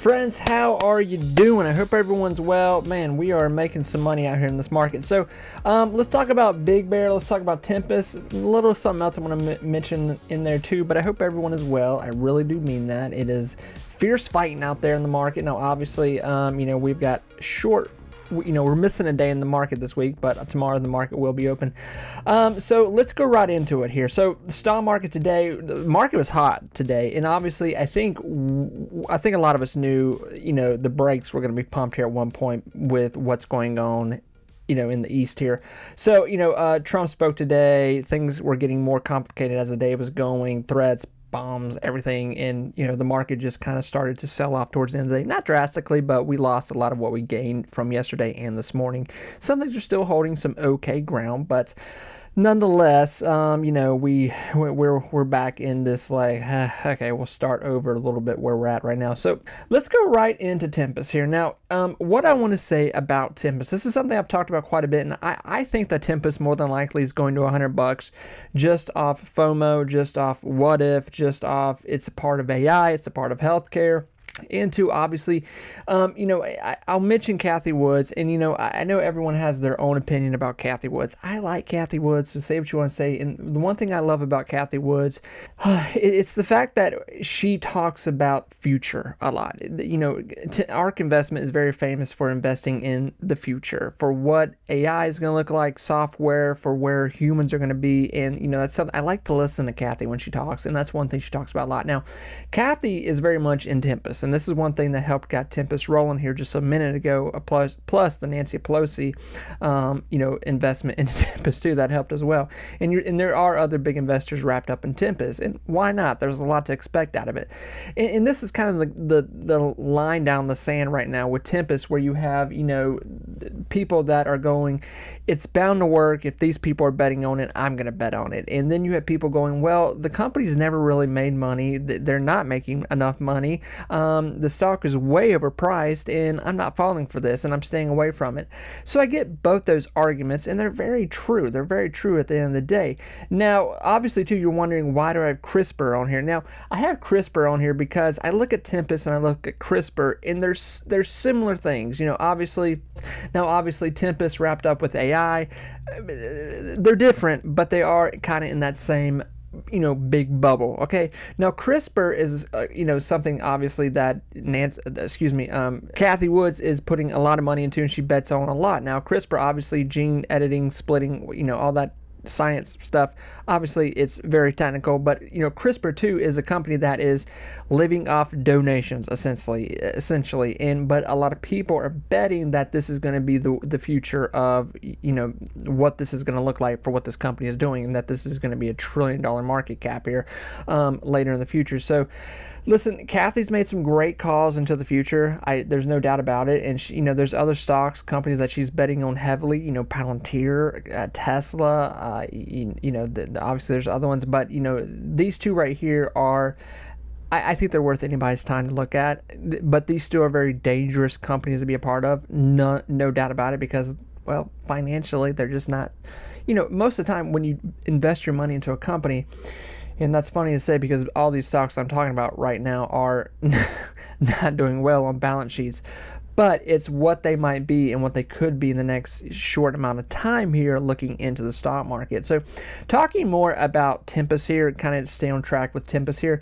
Friends, how are you doing? I hope everyone's well. Man, we are making some money out here in this market. So let's talk about Big Bear. Let's talk about Tempus. A little something else I want to mention in there too, but I hope everyone is well. I really do mean that. It is fierce fighting out there in the market. Now, obviously, we've got we're missing a day in the market this week, but tomorrow the market will be open. So let's go right into it here. So the stock market today, the market was hot today, and obviously I think a lot of us knew, the brakes were going to be pumped here at one point with what's going on, in the East here. So, Trump spoke today. Things were getting more complicated as the day was going. Threats, bombs, everything, and the market just kind of started to sell off towards the end of the day. Not drastically, but we lost a lot of what we gained from yesterday and this morning. Some things are still holding some okay ground, but nonetheless, we're back in this okay, we'll start over a little bit where we're at right now. So let's go right into Tempus here. Now, what I want to say about Tempus, this is something I've talked about quite a bit, and I think that Tempus more than likely is going to $100 just off FOMO, just off what if, just off it's a part of AI, it's a part of healthcare. And two, obviously, I'll mention Cathie Woods, and I know everyone has their own opinion about Cathie Woods. I like Cathie Woods, so say what you want to say. And the one thing I love about Cathie Woods, it's the fact that she talks about future a lot. ARK Investment is very famous for investing in the future, for what AI is going to look like, software, for where humans are going to be, and that's something I like to listen to Cathie when she talks, and that's one thing she talks about a lot. Now, Cathie is very much in Tempus. And this is one thing that helped got Tempus rolling here just a minute ago, plus the Nancy Pelosi, investment into Tempus too, that helped as well. And there are other big investors wrapped up in Tempus, and why not? There's a lot to expect out of it. And this is kind of the line down the sand right now with Tempus, where you have, people that are going, it's bound to work. If these people are betting on it, I'm going to bet on it. And then you have people going, well, the company's never really made money. They're not making enough money. The stock is way overpriced, and I'm not falling for this, and I'm staying away from it. So I get both those arguments, and they're very true. They're very true at the end of the day. Now, obviously, too, you're wondering, why do I have CRISPR on here? Now, I have CRISPR on here because I look at Tempus and I look at CRISPR, and there's similar things. Obviously, Tempus wrapped up with AI. They're different, but they are kind of in that same big bubble. Okay, now CRISPR is something obviously that Cathie Woods is putting a lot of money into, and she bets on a lot. Now CRISPR, obviously gene editing, splitting, all that science stuff, obviously it's very technical, but CRISPR too is a company that is living off donations essentially, but a lot of people are betting that this is going to be the future of what this is going to look like for what this company is doing, and that this is going to be a $1 trillion market cap here later in the future. So listen, Cathie's made some great calls into the future. There's no doubt about it. And she, there's other companies that she's betting on heavily. Palantir, Tesla. Obviously there's other ones, but these two right here are. I think they're worth anybody's time to look at. But these two are very dangerous companies to be a part of. No doubt about it, because financially they're just not. Most of the time when you invest your money into a company. And that's funny to say, because all these stocks I'm talking about right now are not doing well on balance sheets. But it's what they might be and what they could be in the next short amount of time here looking into the stock market. So talking more about Tempus here, kind of stay on track with Tempus here.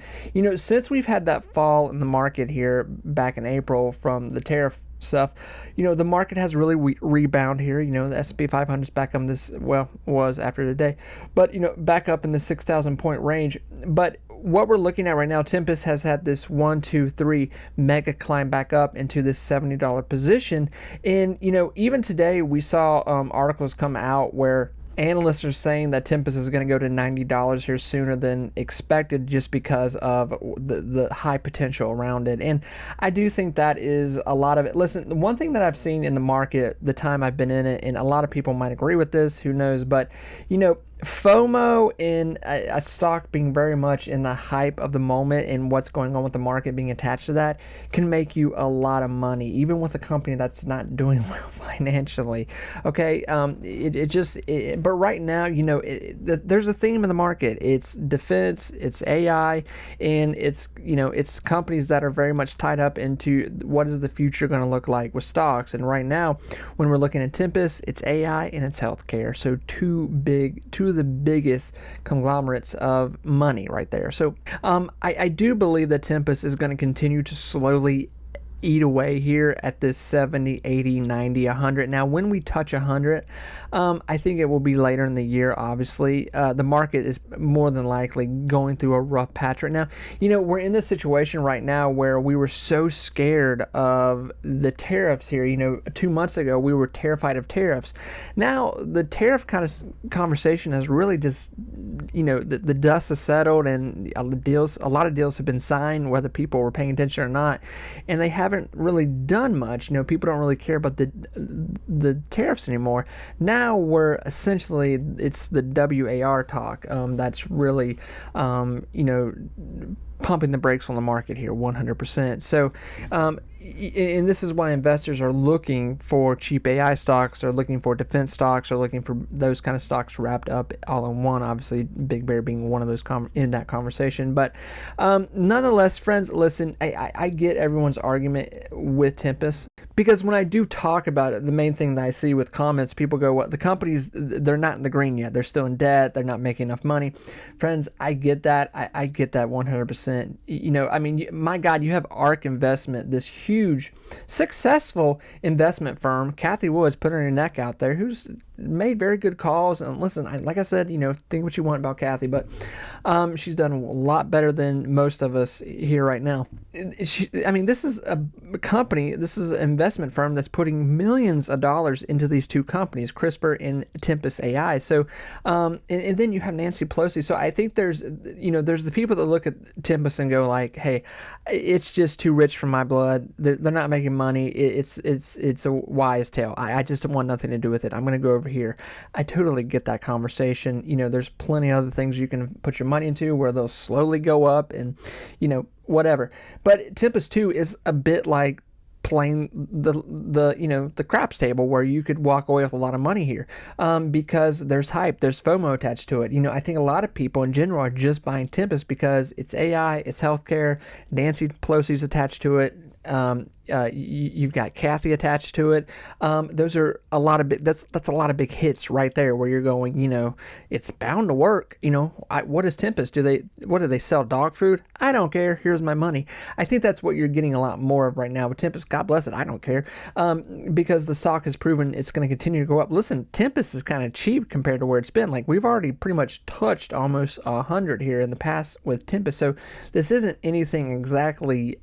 Since we've had that fall in the market here back in April from the tariff stuff, the market has really rebound here. The S&P 500 is back on this, was after today, but back up in the 6,000 point range. But what we're looking at right now, Tempus has had this 1, 2, 3 mega climb back up into this $70 position. And even today we saw articles come out where analysts are saying that Tempus is going to go to $90 here sooner than expected, just because of the high potential around it. And I do think that is a lot of it. Listen, the one thing that I've seen in the market the time I've been in it, and a lot of people might agree with this, who knows, but FOMO in a stock being very much in the hype of the moment and what's going on with the market being attached to that can make you a lot of money, even with a company that's not doing well financially. Okay, but right now, there's a theme in the market. It's defense, it's AI, and it's companies that are very much tied up into what is the future going to look like with stocks. And right now, when we're looking at Tempus, it's AI and it's healthcare. So two of the biggest conglomerates of money right there. So I do believe that Tempus is going to continue to slowly eat away here at this 70, 80, 90, 100. Now, when we touch 100, I think it will be later in the year, obviously. The market is more than likely going through a rough patch right now. We're in this situation right now where we were so scared of the tariffs here. 2 months ago, we were terrified of tariffs. Now, the tariff kind of conversation has really just, the dust has settled, and a lot of deals have been signed, whether people were paying attention or not, and they haven't really done much. People don't really care about the tariffs anymore. Now we're essentially, it's the WAR talk that's really pumping the brakes on the market here 100%. So and this is why investors are looking for cheap AI stocks, or looking for defense stocks, or looking for those kind of stocks wrapped up all in one. Obviously, Big Bear being one of those in that conversation. But nonetheless, friends, listen, I get everyone's argument with Tempus, because when I do talk about it, the main thing that I see with comments, people go, well, the companies, they're not in the green yet. They're still in debt. They're not making enough money. Friends, I get that. I get that 100%. My God, you have ARK Investment, this huge, successful investment firm. Kathy Woods put her neck out there, who's made very good calls. And listen, like I said, think what you want about Kathy, but she's done a lot better than most of us here right now. This is a company, this is an investment firm that's putting millions of dollars into these two companies, CRISPR and Tempus AI. So, and then you have Nancy Pelosi. So I think there's the people that look at Tempus and go like, hey, it's just too rich for my blood. They're not making money. It's a wise tale. I just want nothing to do with it. I'm going to go over here. I totally get that conversation. There's plenty of other things you can put your money into where they'll slowly go up and, whatever. But Tempus 2 is a bit like playing the craps table, where you could walk away with a lot of money here, because there's hype, there's FOMO attached to it. I think a lot of people in general are just buying Tempus because it's AI, it's healthcare, Nancy Pelosi's attached to it. You've got Kathy attached to it. Those are a lot of that's a lot of big hits right there, where you're going, it's bound to work. What is Tempus? Do they sell dog food? I don't care. Here's my money. I think that's what you're getting a lot more of right now with Tempus. God bless it. I don't care, because the stock has proven it's going to continue to go up. Listen, Tempus is kind of cheap compared to where it's been. Like, we've already pretty much touched almost 100 here in the past with Tempus. So this isn't anything exactly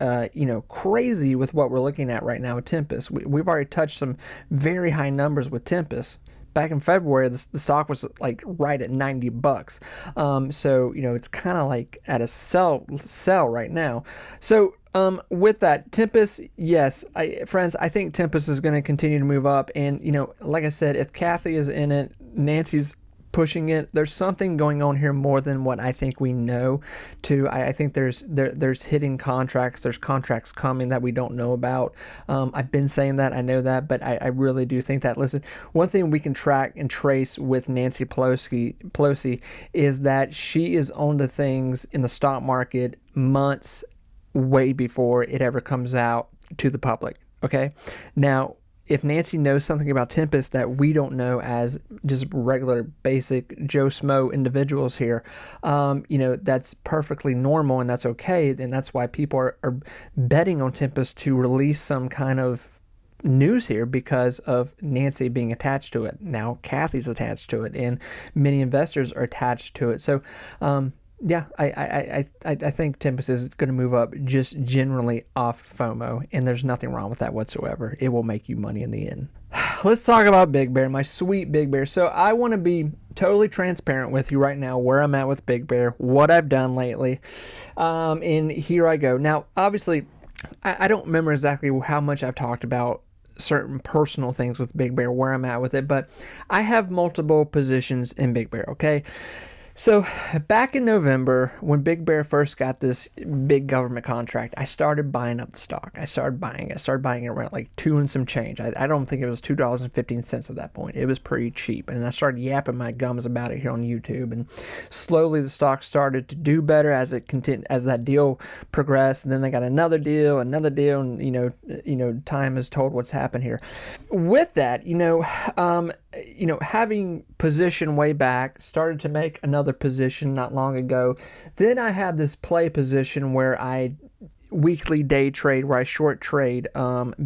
crazy with what we're looking at right now with Tempus. We've already touched some very high numbers with Tempus. Back in February, the stock was like right at $90. So it's kind of like at a sell right now. So with that, Tempus, yes, friends, I think Tempus is going to continue to move up. And like I said, if Kathy is in it, Nancy's pushing it, there's something going on here more than what I think we know. I think there's hidden contracts. There's contracts coming that we don't know about. I've been saying that, I know that, but I really do think that. Listen, one thing we can track and trace with Nancy Pelosi is that she is on the things in the stock market months way before it ever comes out to the public. Okay, now, if Nancy knows something about Tempus that we don't know as just regular, basic Joe Smo individuals here, that's perfectly normal, and that's okay. And that's why people are betting on Tempus to release some kind of news here, because of Nancy being attached to it. Now Kathy's attached to it, and many investors are attached to it. So, yeah, I think Tempus is going to move up just generally off FOMO, and there's nothing wrong with that whatsoever. It will make you money in the end. Let's talk about Big Bear, my sweet Big Bear. So I want to be totally transparent with you right now where I'm at with Big Bear, what I've done lately, and here I go. Now, obviously, I don't remember exactly how much I've talked about certain personal things with Big Bear, where I'm at with it, but I have multiple positions in Big Bear, okay? So back in November, when Big Bear first got this big government contract, I started buying up the stock. I started buying it around like two and some change. I don't think it was $2.15 at that point. It was pretty cheap. And I started yapping my gums about it here on YouTube. And slowly the stock started to do better as it continued, as that deal progressed. And then they got another deal, and time has told what's happened here. With that, having position way back, started to make another position not long ago. Then I had this play position where I weekly day trade, where I short trade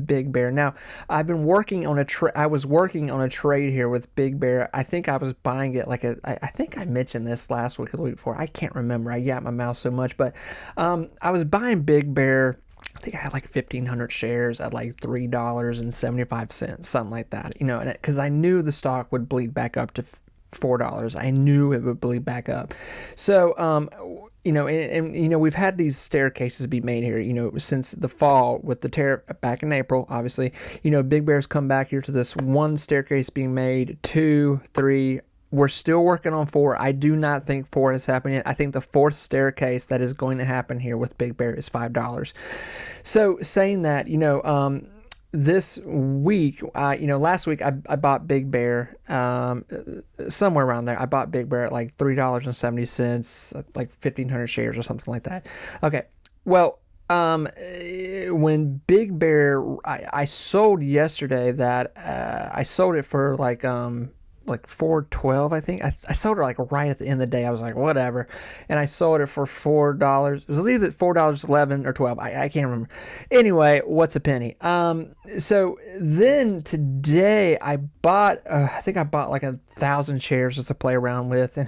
Big Bear. Now I've been working on I was working on a trade here with Big Bear. I think I was buying it I think I mentioned this last week or the week before. I can't remember. I yapped my mouth so much, but I was buying Big Bear. I think I had like 1,500 shares at like $3.75, something like that, because I knew the stock would bleed back up to $4. I knew it would bleed back up. So, we've had these staircases be made here, since the fall with the tariff back in April, obviously. Big Bear's come back here to this one staircase being made, 2, 3. We're still working on 4. I do not think 4 has happened yet. I think the 4th staircase that is going to happen here with Big Bear is $5. So saying that, this week, last week I bought Big Bear, somewhere around there. I bought Big Bear at like $3.70, like 1,500 shares or something like that. Okay, well, when Big Bear, I sold yesterday that, I sold it for like $4.12, I think. I sold it like right at the end of the day. I was like, whatever. And I sold it for $4. It was either $4.11 or $12. I can't remember. Anyway, what's a penny? So then today I bought, I think I bought like 1,000 shares just to play around with.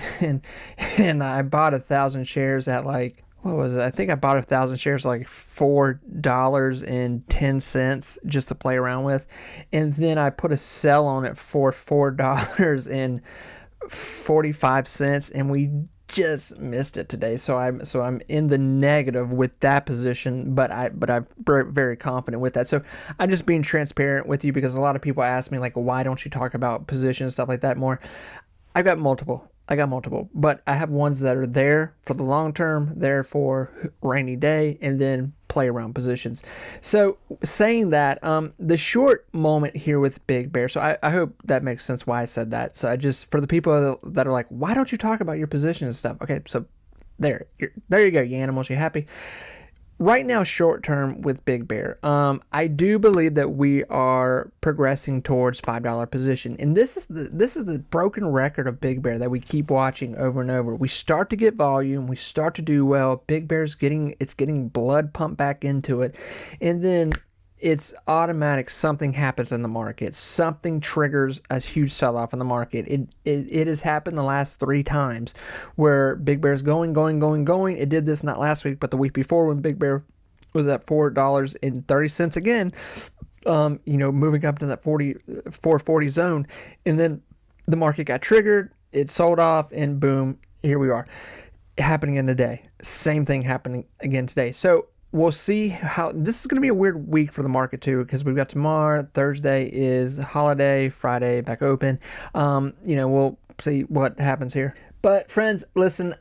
And I bought 1,000 shares at like, what was it? I think I bought 1,000 shares like $4.10 just to play around with. And then I put a sell on it for $4.45, and we just missed it today. So I'm in the negative with that position, but I'm very confident with that. So I'm just being transparent with you, because a lot of people ask me like, why don't you talk about positions, stuff like that more? I got multiple, but I have ones that are there for the long term, there for rainy day, and then play around positions. So saying that, the short moment here with Big Bear, so I hope that makes sense why I said that. So for the people that are like, why don't you talk about your position and stuff? Okay, so there you go, you animals, you happy? Right now, short term with Big Bear, I do believe that we are progressing towards $5 position, and this is the broken record of Big Bear that we keep watching over and over. We start to get volume, we start to do well. Big Bear's getting blood pumped back into it, and then it's automatic. Something happens in the market. Something triggers a huge sell-off in the market. It has happened the last 3 times where Big Bear's going. It did this not last week, but the week before, when Big Bear was at $4.30 again, moving up to that 440 zone, and then the market got triggered. It sold off, and boom, here we are. Happening in a day. Same thing happening again today. So we'll see how this is going to be a weird week for the market too, because we've got tomorrow, Thursday is holiday, Friday back open. We'll see what happens here. But friends, listen,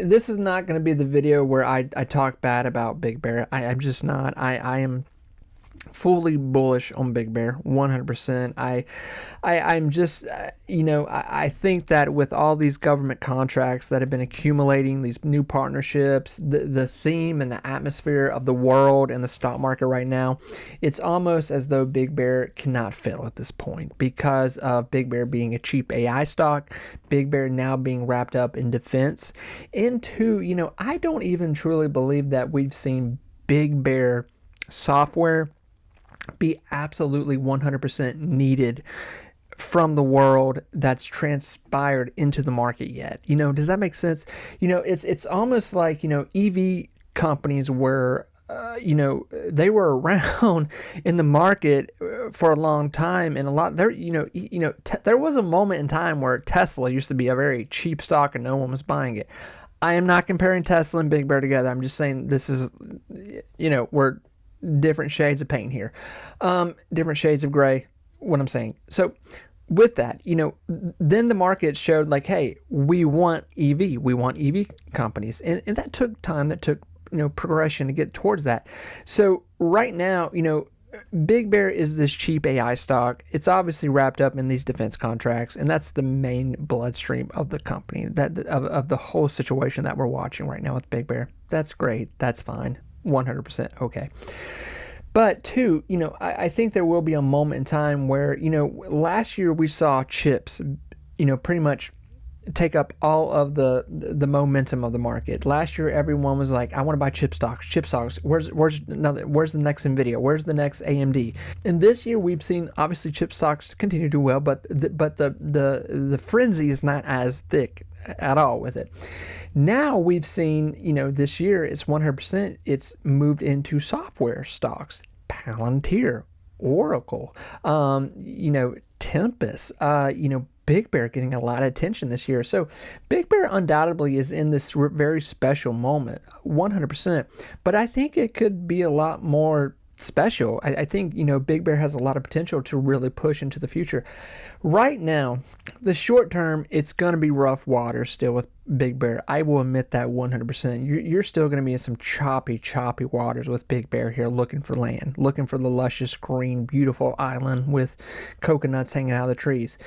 this is not going to be the video where I talk bad about Big Bear. I'm just not. I am fully bullish on Big Bear, 100%. I'm just, I think that with all these government contracts that have been accumulating, these new partnerships, the theme and the atmosphere of the world and the stock market right now, it's almost as though Big Bear cannot fail at this point, because of Big Bear being a cheap AI stock, Big Bear now being wrapped up in defense, and two, I don't even truly believe that we've seen Big Bear software be absolutely 100% needed from the world that's transpired into the market yet. Does that make sense? It's almost like, EV companies were, they were around in the market for a long time, and a lot there, there was a moment in time where Tesla used to be a very cheap stock and no one was buying it. I am not comparing Tesla and Big Bear together. I'm just saying this is, we're different shades of paint here, different shades of gray, what I'm saying. So with that, then the market showed like, hey, we want EV companies. And that took time, that took, progression to get towards that. So right now, Big Bear is this cheap AI stock. It's obviously wrapped up in these defense contracts, and that's the main bloodstream of the company, of the whole situation that we're watching right now with Big Bear. That's great. That's fine. 100% okay. But two, I think there will be a moment in time where, last year we saw chips, pretty much take up all of the momentum of the market. Last year, everyone was like, I want to buy chip stocks. Where's the next Nvidia? Where's the next AMD? And this year, we've seen obviously chip stocks continue to do well, but the frenzy is not as thick at all with it. Now we've seen, this year it's 100%. It's moved into software stocks, Palantir, Oracle, Tempus, Big Bear getting a lot of attention this year. So Big Bear undoubtedly is in this very special moment, 100%. But I think it could be a lot more special. I think, Big Bear has a lot of potential to really push into the future. Right now, the short term, it's going to be rough water still with Big Bear. I will admit that 100%. You're still going to be in some choppy waters with Big Bear here, looking for land, looking for the luscious, green, beautiful island with coconuts hanging out of the trees.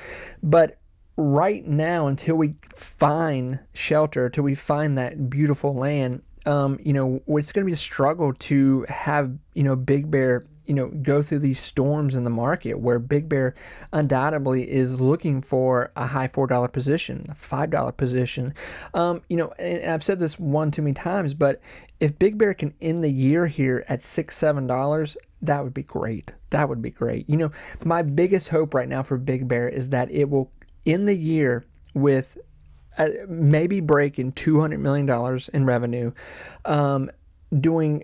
But right now, until we find shelter, till we find that beautiful land, it's going to be a struggle to have, Big Bear, go through these storms in the market where Big Bear undoubtedly is looking for a high $4 position, a $5 position. And I've said this one too many times, but if Big Bear can end the year here at $6, $7, that would be great. That would be great. My biggest hope right now for Big Bear is that it will end the year with maybe breaking $200 million in revenue, doing,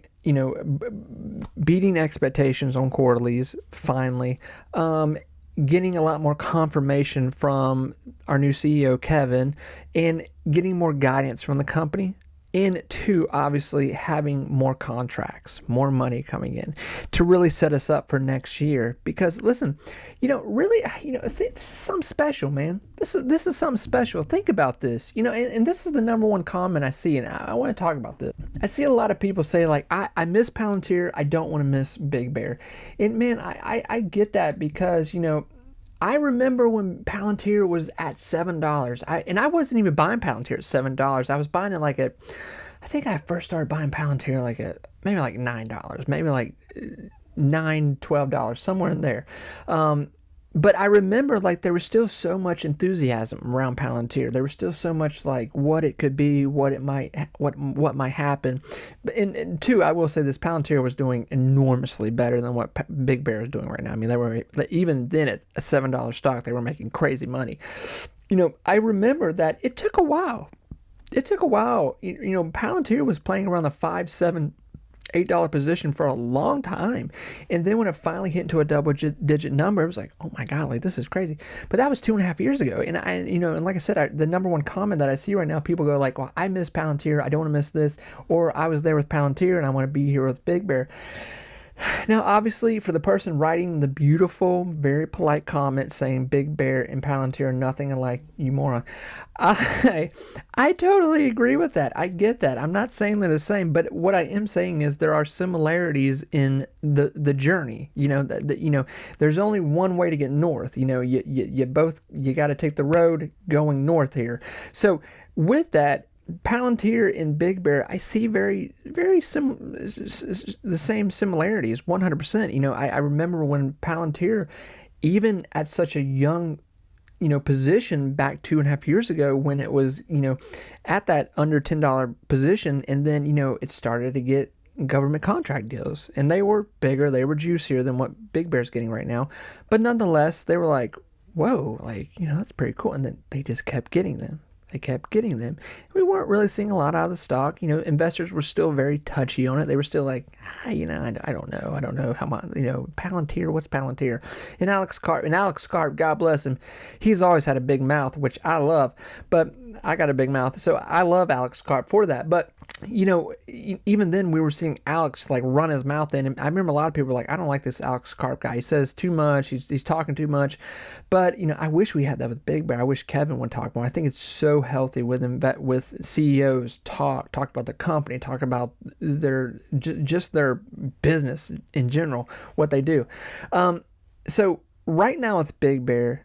beating expectations on quarterlies, finally, getting a lot more confirmation from our new CEO, Kevin, and getting more guidance from the company. And two, obviously having more contracts, more money coming in to really set us up for next year. Because listen, really, this is something special, man. This is something special. Think about this, and this is the number one comment I see, and I want to talk about this. I see a lot of people say like, I miss Palantir. I don't want to miss Big Bear. And man, I get that because, I remember when Palantir was at $7. I wasn't even buying Palantir at $7. I was buying it I think I first started buying Palantir maybe like $9, maybe like $9, $12, somewhere in there. But I remember like there was still so much enthusiasm around Palantir. There was still so much like what it could be, what might happen. And two, I will say this: Palantir was doing enormously better than what Big Bear is doing right now. I mean, they were even then at a $7 stock, they were making crazy money. I remember that it took a while. Palantir was playing around the $5, $7, $8 position for a long time, and then when it finally hit into a double-digit number, it was like, oh my god, like this is crazy. But that was 2.5 years ago, and and like I said, the number one comment that I see right now, people go like, well, I miss Palantir, I don't want to miss this, or I was there with Palantir and I want to be here with Big Bear. Now, obviously, for the person writing the beautiful, very polite comment saying Big Bear and Palantir are nothing alike, you moron, I totally agree with that. I get that. I'm not saying they're the same, but what I am saying is there are similarities in the journey. There's only one way to get north. You got to take the road going north here. So with that, Palantir and Big Bear, I see very, very the same similarities, 100%. I remember when Palantir, even at such a young, position back 2.5 years ago when it was, at that under $10 position, and then, it started to get government contract deals, and they were bigger, they were juicier than what Big Bear's getting right now, but nonetheless, they were like, whoa, like, that's pretty cool, and then they just kept getting them. We weren't really seeing a lot out of the stock. Investors were still very touchy on it. They were still like, I don't know how much, Palantir, what's Palantir? And Alex Karp, God bless him, he's always had a big mouth, which I love. But I got a big mouth, so I love Alex Karp for that. But even then we were seeing Alex like run his mouth in, and I remember a lot of people were like, I don't like this Alex Karp guy. He says too much. He's talking too much. But I wish we had that with Big Bear. I wish Kevin would talk more. I think it's so healthy with CEOs talk about the company, talk about their just their business in general, what they do. So right now with Big Bear,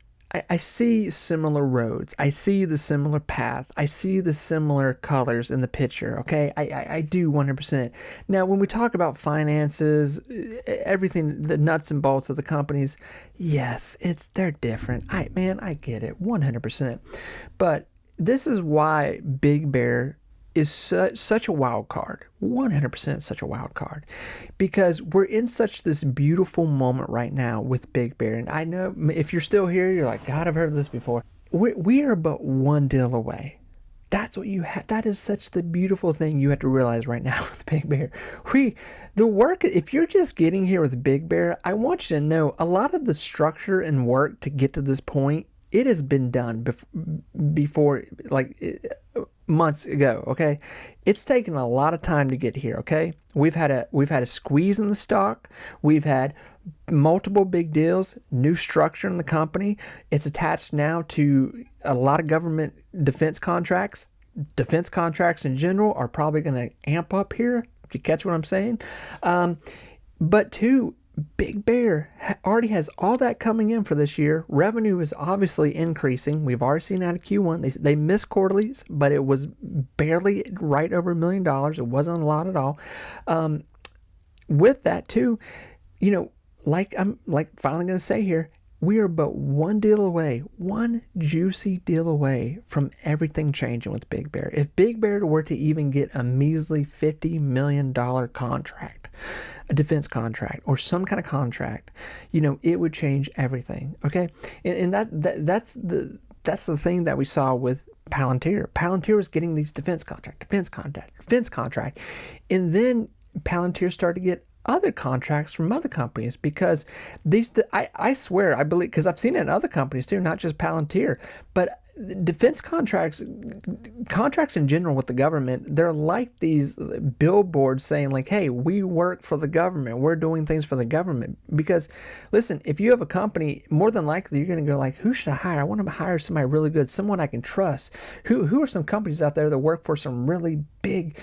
I see similar roads. I see the similar path. I see the similar colors in the picture, okay? I do 100%. Now, when we talk about finances, everything, the nuts and bolts of the companies, yes, they're different. I get it, 100%. But this is why Big Bear is such a wild card, 100% such a wild card, because we're in such this beautiful moment right now with Big Bear. And I know if you're still here, you're like, God, I've heard of this before. We are but one deal away. That's what you have. That is such the beautiful thing you have to realize right now with Big Bear. If you're just getting here with Big Bear, I want you to know a lot of the structure and work to get to this point, it has been done before, like months ago. Okay, it's taken a lot of time to get here. Okay, we've had a squeeze in the stock. We've had multiple big deals, new structure in the company. It's attached now to a lot of government defense contracts. Defense contracts in general are probably going to amp up here. If you catch what I'm saying, but two. Big Bear already has all that coming in for this year. Revenue is obviously increasing. We've already seen that at Q1. They missed quarterlies, but it was barely right over $1 million. It wasn't a lot at all. With that too, like I'm finally going to say here, we are but one deal away, one juicy deal away from everything changing with Big Bear. If Big Bear were to even get a measly $50 million contract, a defense contract, or some kind of contract, it would change everything. Okay, and that's the thing that we saw with Palantir. Palantir was getting these defense contract, and then Palantir started to get other contracts from other companies, because I swear, I believe, because I've seen it in other companies too, not just Palantir, but defense contracts in general with the government, they're like these billboards saying like, hey, we work for the government, we're doing things for the government. Because listen, if you have a company, more than likely you're going to go like, who should I hire? I want to hire somebody really good, someone I can trust. Who are some companies out there that work for some really big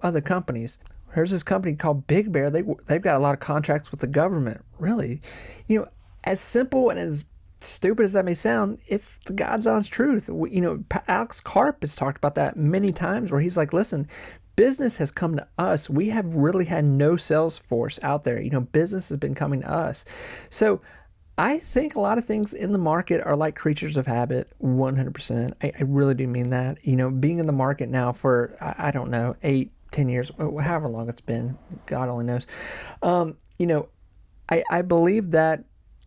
other companies? There's this company called Big Bear. They've got a lot of contracts with the government. Really, as simple and as stupid as that may sound, it's the God's honest truth. Alex Karp has talked about that many times, where he's like, listen, business has come to us. We have really had no sales force out there. Business has been coming to us. So I think a lot of things in the market are like creatures of habit, 100%. I really do mean that. Being in the market now for, I don't know, 8-10 years, however long it's been, God only knows. I believe that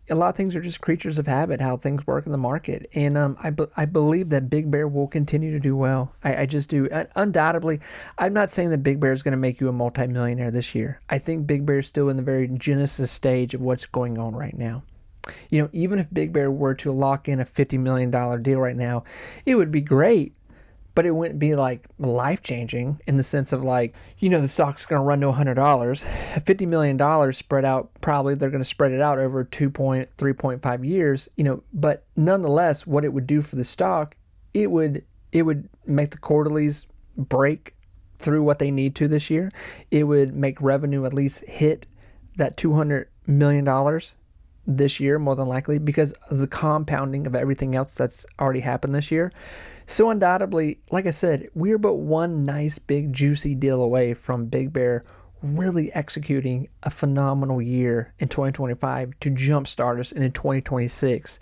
a lot of things are just creatures of habit, how things work in the market. And I believe that Big Bear will continue to do well. I just do. Undoubtedly, I'm not saying that Big Bear is going to make you a multimillionaire this year. I think Big Bear is still in the very genesis stage of what's going on right now. Even if Big Bear were to lock in a $50 million deal right now, it would be great. But it wouldn't be like life-changing in the sense of like, the stock's going to run to $100. $50 million spread out, probably they're going to spread it out over 3.5 years, but nonetheless, what it would do for the stock, it would make the quarterlies break through what they need to this year. It would make revenue at least hit that $200 million this year, more than likely, because of the compounding of everything else that's already happened this year. So undoubtedly, like I said, we're but one nice big juicy deal away from Big Bear really executing a phenomenal year in 2025 to jumpstart us into 2026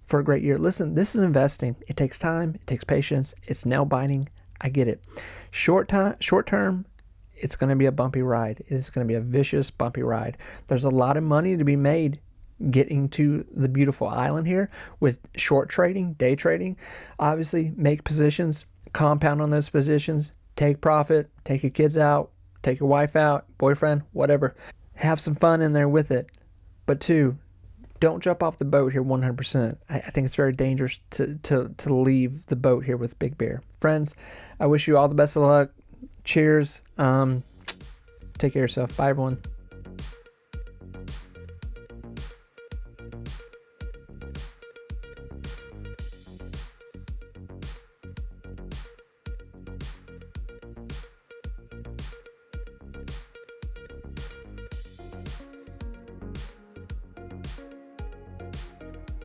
for a great year. Listen, this is investing. It takes time. It takes patience. It's nail biting. I get it. Short term, it's going to be a bumpy ride. It's going to be a vicious, bumpy ride. There's a lot of money to be made getting to the beautiful island here with short trading, day trading. Obviously, make positions, compound on those positions, take profit, take your kids out, take your wife out, boyfriend, whatever. Have some fun in there with it. But two, don't jump off the boat here 100%. I think it's very dangerous to leave the boat here with Big Bear. Friends, I wish you all the best of luck. Cheers. Take care of yourself. Bye, everyone.